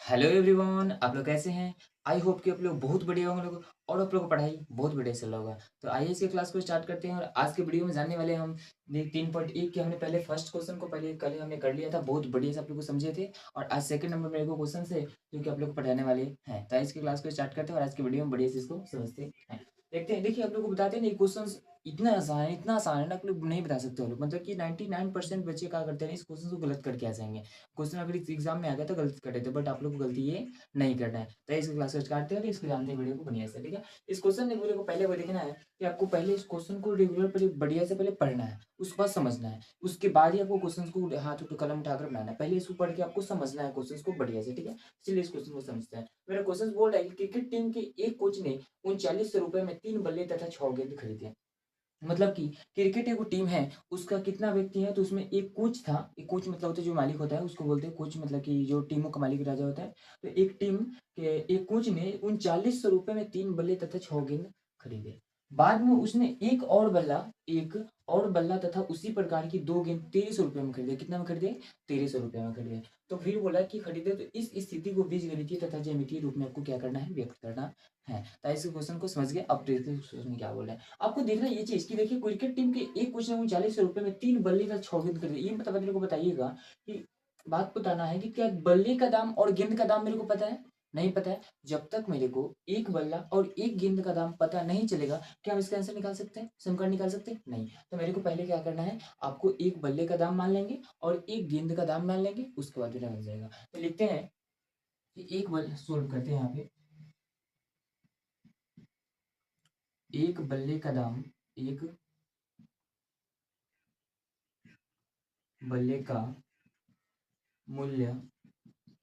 Hello everyone, आप लोग कैसे हैं? आई होप कि आप लोग बहुत बढ़िया होंगे लोग और आप लोग का पढ़ाई बहुत बढ़िया चल रहा होगा। तो आइए इसके क्लास को स्टार्ट करते हैं और आज के वीडियो में जानने वाले हम 3.1 के हमने पहले फर्स्ट क्वेश्चन को पहले कल हमने कर लिया था, बहुत बढ़िया से आप लोग को समझे थे। और आज सेकंड नंबर मेरे को क्वेश्चन से जो कि आप लोग को पढ़ाने वाले हैं। तो आज की क्लास को स्टार्ट करते हैं और आज की वीडियो में बढ़िया से इसको समझते हैं। देखते हैं, देखिए आप लोग को बताते हैं ना, ये क्वेश्चन इतना आसान है ना, आप लोग नहीं बता सकते हो लोग। मतलब कि 99% बच्चे क्या करते हैं, इस क्वेश्चन को गलत करके आ जाएंगे। क्वेश्चन अगर इस एग्जाम में आ गया तो गलत कर देते, बट आप लोग को गलती ये नहीं करना है। तो इस क्लास को स्टार्ट करते हैं, इसको जानते हैं वीडियो को बढ़िया से। ठीक है, इस क्वेश्चन ने वीडियो को पहले वो देखना है कि आपको पहले इस क्वेश्चन को रेगुलर पहले बढ़िया से पहले पढ़ना है, उसके बाद समझना है, उसके बाद ही आपको क्वेश्चन को हाथ उठ कलम उठाकर बनाना है। पहले इसको पढ़ के आपको समझना है क्वेश्चन को बढ़िया से। ठीक है, चलिए इस क्वेश्चन को समझते हैं। मेरा क्वेश्चन बोल रहा है कि क्रिकेट टीम के एक कोच ने 39 रुपए में 3 बल्ले तथा 6 गेंद खरीदे। मतलब कि क्रिकेट एक टीम है, उसका कितना व्यक्ति है, तो उसमें एक कोच था। एक कोच मतलब होता है जो मालिक होता है, उसको बोलते हैं कोच, मतलब कि जो टीमों का मालिक राजा होता है। तो एक टीम के एक कोच ने 3900 रुपए में 3 बल्ले तथा 6 गेंद खरीदे। बाद में उसने एक और बल्ला तथा उसी प्रकार की 2 गेंद 1300 रुपए में खरीदे। कितना में खरीदे? 1300 रुपए में खरीदे। तो फिर बोला कि खरीदे, तो इस स्थिति को बीजगणितीय तथा ज्यामितीय रूप में आपको क्या करना है, व्यक्त करना है। तो इस क्वेश्चन को समझ गए। अब देखते हैं क्वेश्चन क्या बोला है। आपको देखना ये चीज कि देखिए, क्रिकेट टीम के एक कोच ने 3900 रुपए में 3 बल्ले का 6 गेंद खरीदे। ये मतलब मेरे को बताइएगा कि बात बताना है कि क्या बल्ले का दाम और गेंद का दाम मेरे को पता है? नहीं पता है। जब तक मेरे को एक बल्ला और एक गेंद का दाम पता नहीं चलेगा, क्या हम इसका आंसर निकाल सकते हैं, समीकरण निकाल सकते हैं? नहीं। तो मेरे को पहले क्या करना है, आपको एक बल्ले का दाम मान लेंगे और एक गेंद का दाम मान लेंगे, उसके बाद मेरा बन जाएगा। तो लिखते हैं कि एक बल्ला सोल्व करते हैं यहाँ पे। एक बल्ले का दाम, एक बल्ले का मूल्य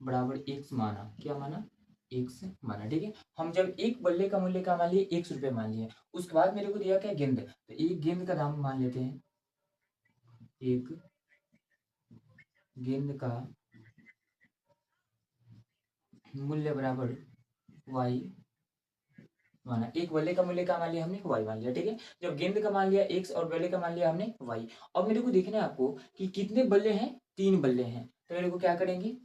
बराबर एक्स माना। क्या माना? एक्स माना। ठीक है, हम जब एक बल्ले का मूल्य का मान लिए, 100 रुपये मान लिए, उसके बाद मेरे को दिया क्या, गेंद। तो एक गेंद का दाम मान लेते हैं, एक गेंद का मूल्य बराबर वाई माना। एक बल्ले का मूल्य का मान लिया हमने, वाई मान लिया। ठीक है, जब गेंद का मान लिया एक्स और बल्ले का मान लिया हमने वाई। अब मेरे को देखना है आपको कि कितने बल्ले हैं, 3 बल्ले हैं। तो मेरे को क्या करेंगे,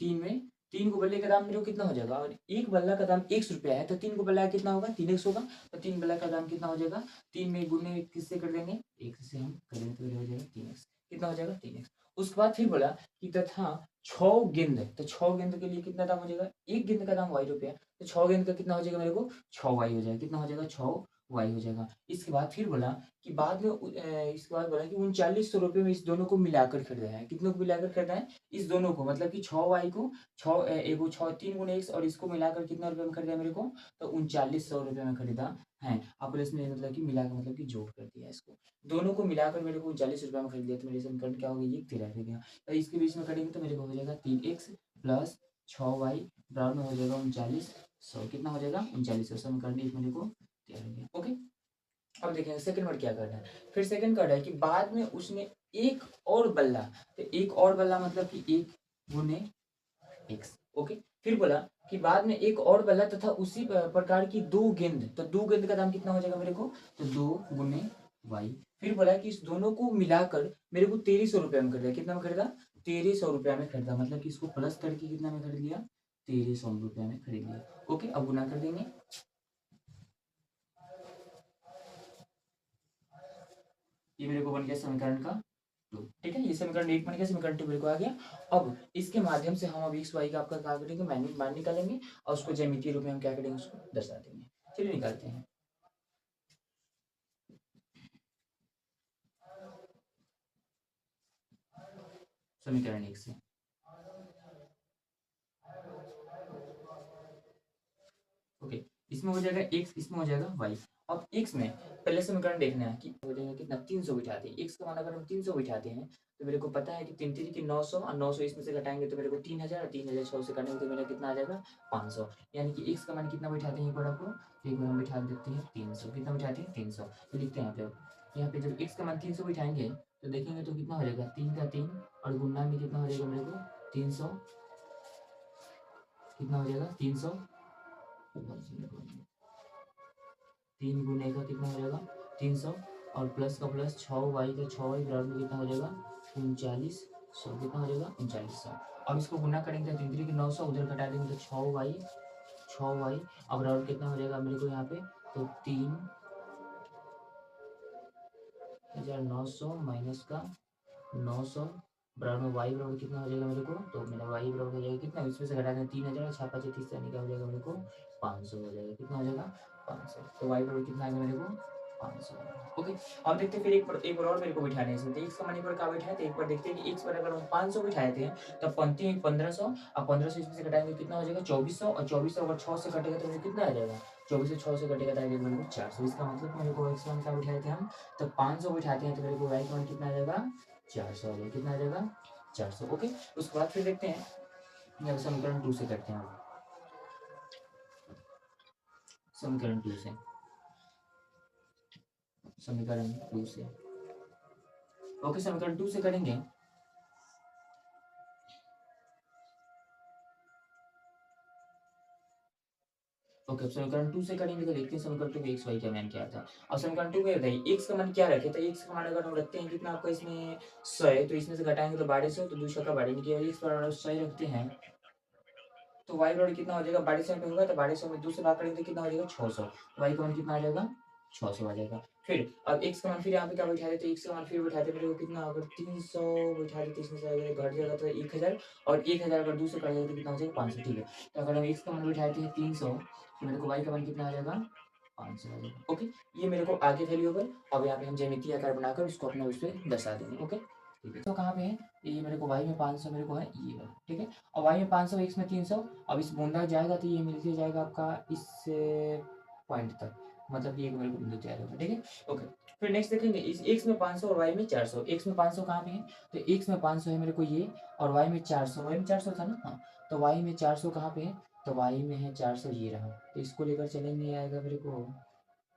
3 को बल्ले का दाम मेरे को कितना हो जाएगा, और एक बल्ला का दाम 100 रुपया है, तो 3 को बल्ला कितना होगा, 3x होगा। तो 3 बल्ला का दाम कितना हो जाएगा, 3 में गुने किससे कर देंगे, एक से हम करेंगे, तो हो जाएगा 3x। कितना हो जाएगा, 3x। उसके बाद फिर बोला कि तथा 6 गेंद, तो 6 गेंद के लिए कितना दाम हो जाएगा, एक गेंद का दाम वाई रुपया। तो 6 गेंद का कितना हो जाएगा मेरे को, 6 वाई हो जाएगा। कितना हो जाएगा, 6 वाई हो जाएगा। इसके बाद फिर बोला कि बाद में इसके बाद बोला कि 3900 रुपये में इस दोनों को मिलाकर खरीदा है। कितनों को मिलाकर खरीदा है, इस दोनों को, मतलब कि 6 वाई को, एगो 3 गुने एक्स और इसको मिलाकर कितना रुपये में खरीदा है मेरे को, तो 3900 रुपये में खरीदा है। अब इसमें मतलब कि मिलाकर, मतलब कि जोड़ कर दिया इसको, दोनों को मिलाकर मेरे को 39 रुपये में खरीद दिया। तो मेरे समीकरण क्या होगा, ये 13 रह गया। तो इसके बीच में करेंगे तो मेरे को हो जाएगा 3x प्लस 6 वाई बराबर में हो जाएगा 3900। कितना हो जाएगा, 3900। समीकरण एक मेरे को तैयार हो गया। ओके, अब देखेंगे सेकंड वर्ड क्या करना है। फिर सेकंड कर रहा है कि बाद में उसने एक और बल्ला, तो एक और बल्ला मतलब कि एक गुने एक्स। ओके, फिर बोला कि बाद में एक और बल्ला तथा उसी प्रकार की 2 गेंद, तो 2 गेंद का दाम कितना हो जाएगा मेरे को, तो 2 गुने वाई। फिर बोला कि इस दोनों को मिलाकर मेरे को 1300 रुपया में खरीदा। कितना में खरीदा, 1300 रुपया में खरीदा। मतलब कि इसको प्लस करके कितना में खरीद लिया, 1300 रुपया में खरीद लिया। ओके, अब गुना कर देंगे। ये मेरे को बन गया समीकरण का 2। ठीक है, ये समीकरण 1 बन गया, समीकरण 2 मेरे को आ गया। अब इसके माध्यम से हम अब एक्स वाई का आपका क्या करेंगे, मान निकालेंगे और उसको ज्यामितीय रूप में हम क्या करेंगे, उसको दर्शा देंगे। चलिए निकालते हैं। समीकरण 1 से ओके, इसमें हो जाएगा एक्स, इसमें हो जाएगा वाई। अब एक्स में पहले समीकरण देखना है कि हो जाएगा कितना, 300 बिठाते हैं। एक्स का मान अगर हम 300 बिठाते हैं, तो मेरे को पता है कि 3 की 900 और 900 इसमें से घटाएंगे तो मेरे को 3000, और 3000 100 से काटेंगे तो मेरा कितना आ जाएगा, 500। यानी कि एक्स का मान कितना बिठाते हैं, एक बार आपको, एक बार हम बिठा देते हैं 300। कितना बिठाते हैं, 300। तो लिखते हैं यहाँ पे जब एक्स का मान 300 बिठाएंगे तो देखेंगे तो कितना हो जाएगा, 3 का 3 और गुना में कितना हो जाएगा मेरे को, 300। कितना हो जाएगा, 300। 3 गुने का कितना हो जाएगा, 300, और प्लस का प्लस 6 वाई का 6 वाई बराबर में कितना हो जाएगा, 3900। कितना हो जाएगा 3900। अब इसको गुना करेंगे तो 3 3 के 900, उधर घटा देंगे तो 6y 6y। अब बराबर कितना हो जाएगा मेरे को यहाँ पे, तो 3900 माइनस का 900 बराबर में y बराबर कितना हो जाएगा मेरे को, तो मेरा y बराबर हो जाएगा कितना, इसमें से घटा दें 3000, 6 5 30 यानी क्या हो जाएगा मेरे को 500 हो जाएगा। कितना हो जाएगा 500। तो y बराबर कितना आएगा मेरे को 500। ओके, अब देखते हैं फिर एक बार और मेरे को बिठाने हैं इसमें। तो x का मान एक बार क्या बिठाए, तो एक बार देखते हैं कि x पर अगर हम 500 बिठाए थे तब 1500, अब 1500 इसमें से घटाएंगे कितना हो जाएगा 2400, और 2400 अगर 6 से कटेगा तो कितना आ जाएगा, 24 से 6 से कटेगा तो आएगा मेरे को 400। इसका मतलब मेरे को x मान क्या बिठाए थे हम, तो 500 बिठाते हैं तो मेरे को y मान कितना आ जाएगा 400 आ जाएगा। कितना आ जाएगा 400। ओके, उसके बाद फिर देखते हैं यहाँ समीकरण 2 से करते हैं। समीकरण 2 से ओके, समीकरण 2 से करेंगे। ओके, अब समीकरण 2 से करेंगे तो देखते हैं समीकरण 2 में एक्स वाई का मान क्या था। अब समीकरण 2 में बताइए एक्स का मान क्या रखे, तो एक्स का मान अगर हम रखते हैं कितना आपका इसमें 100 है, तो इसमें से घटाएंगे तो 1200, तो दूसरा का 12 निकलेगा। एक्स पर 100 रखते हैं तो वाई बराबर कितना हो जाएगा 1200 में होगा, तो 1200 में 2 से भाग करेंगे तो कितना हो जाएगा 600। वाई का मान कितना आ जाएगा 600 आ जाएगा। फिर अब एक्स का मान फिर यहाँ पे क्या बैठा देते, एक्स का मान फिर बैठा देते, कितना अगर 300 बैठा देते, इसमें से घट जाएगा तो 1000, और 1000 अगर 2 से कट जाएगा तो कितना हो जाएगा 500। ठीक है, तो अगर हम एक्स का मान बैठाते हैं 300, तो मेरे को वाई का मान कितना आ जाएगा 500 आ जाएगा। ओके, ये मेरे को आगे वैल्यू होगा। अब यहाँ पे हम ज्यामितीय आकार बनाकर उसको अपने उस पर दर्शा देंगे। ओके, ठीक है, तो कहाँ पे है ये मेरे को वाई में 500 मेरे को है ये वाला। ठीक है, और वाई में 500 एक्स में 300। अब इस बूंदा जाएगा तो ये मिलके जाएगा आपका इस पॉइंट तक, मतलब ये मेरे को बिंदु तैयार होगा। ठीक है, ओके, फिर नेक्स्ट देखेंगे इस एक्स में 500 और वाई में 400। एक्स में 500 कहाँ पे है, तो एक्स में 500 है मेरे को ये, और वाई में 400, वाई में 400 था ना, हाँ, तो वाई में 400 कहाँ पे है, तो वाई में है 400 ये रहा। तो इसको लेकर चलेंगे, आएगा मेरे को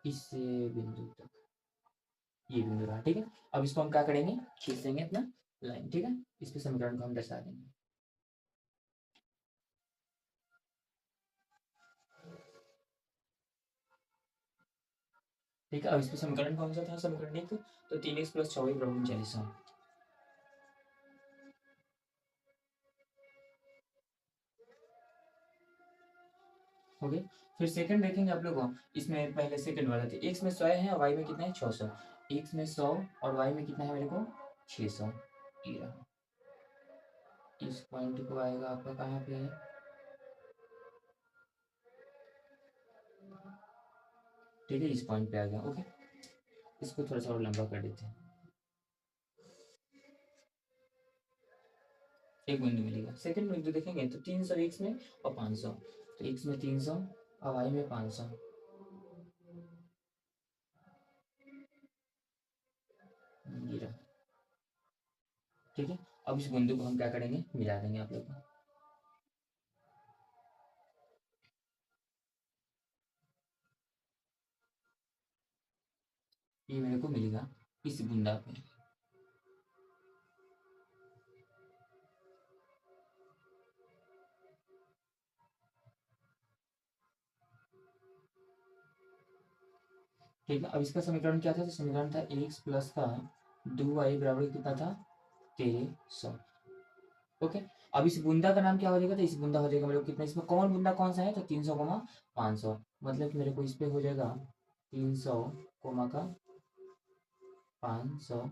इस बिंदु तक, ये बिंदु रहा। ठीक है, अब इसको हम क्या करेंगे, खींच देंगे अपना लाइन। ठीक है, इस पे समीकरण को हम दर्शा देंगे। ठीक है, अब इस पे समीकरण कौन सा था, समीकरण 1, तो 3x + 6y = 39। ओके, फिर सेकंड देखेंगे आप लोगों, इसमें पहले सेकंड वाला था, x में 100 है और y में कितना है 600। x में 100 और y में कितना है मेरे को 600। ये रहा, इस पॉइंट को आएगा आपका कहाँ पे है, ठीक है, इस पॉइंट पे आ गया। ओके, इसको थोड़ा सा और लंबा कर देते हैं, एक बिंदु मिलेगा। सेकंड बिंदु देखेंगे तो 300 x में और 500, तो x में 300 और y में 500। ये रहा, ठीक है, अब इस बिंदु को हम क्या करेंगे, मिला देंगे आप लोग को। ये मेरे को मिलेगा इस बुंदा पे। ठीक है, अब इसका समीकरण क्या था, तो समीकरण था एक्स प्लस का 2y बराबर कितना था 1300। ओके, अब इस बूंदा का नाम क्या हो जाएगा, तो इस बूंदा हो जाएगा मेरे को कितना, इसमें कौन बूंदा कौन सा है, तो 300 कोमा 500, मतलब कि मेरे को इस पे हो जाएगा 300 कोमा का 500।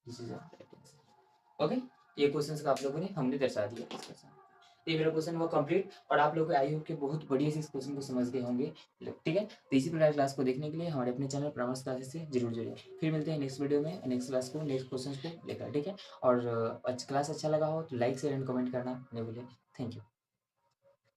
दिस इज ओके, ये क्वेश्चन का आप लोगों ने हमने दर्शा दिया इसके साथ। तो ये मेरा क्वेश्चन हुआ कंप्लीट, और आप लोग आई होप कि बहुत बढ़िया से इस क्वेश्चन को समझ गए होंगे। ठीक है, तो इसी प्रकार क्लास को देखने के लिए हमारे अपने चैनल परामर्श क्लासेस से जरूर जुड़िए। फिर मिलते हैं नेक्स्ट वीडियो में, नेक्स्ट क्लास को, नेक्स्ट क्वेश्चन को लेकर। ठीक है, और क्लास अच्छा लगा हो तो लाइक शेयर एंड कमेंट करना नहीं भूलिए। Thank you.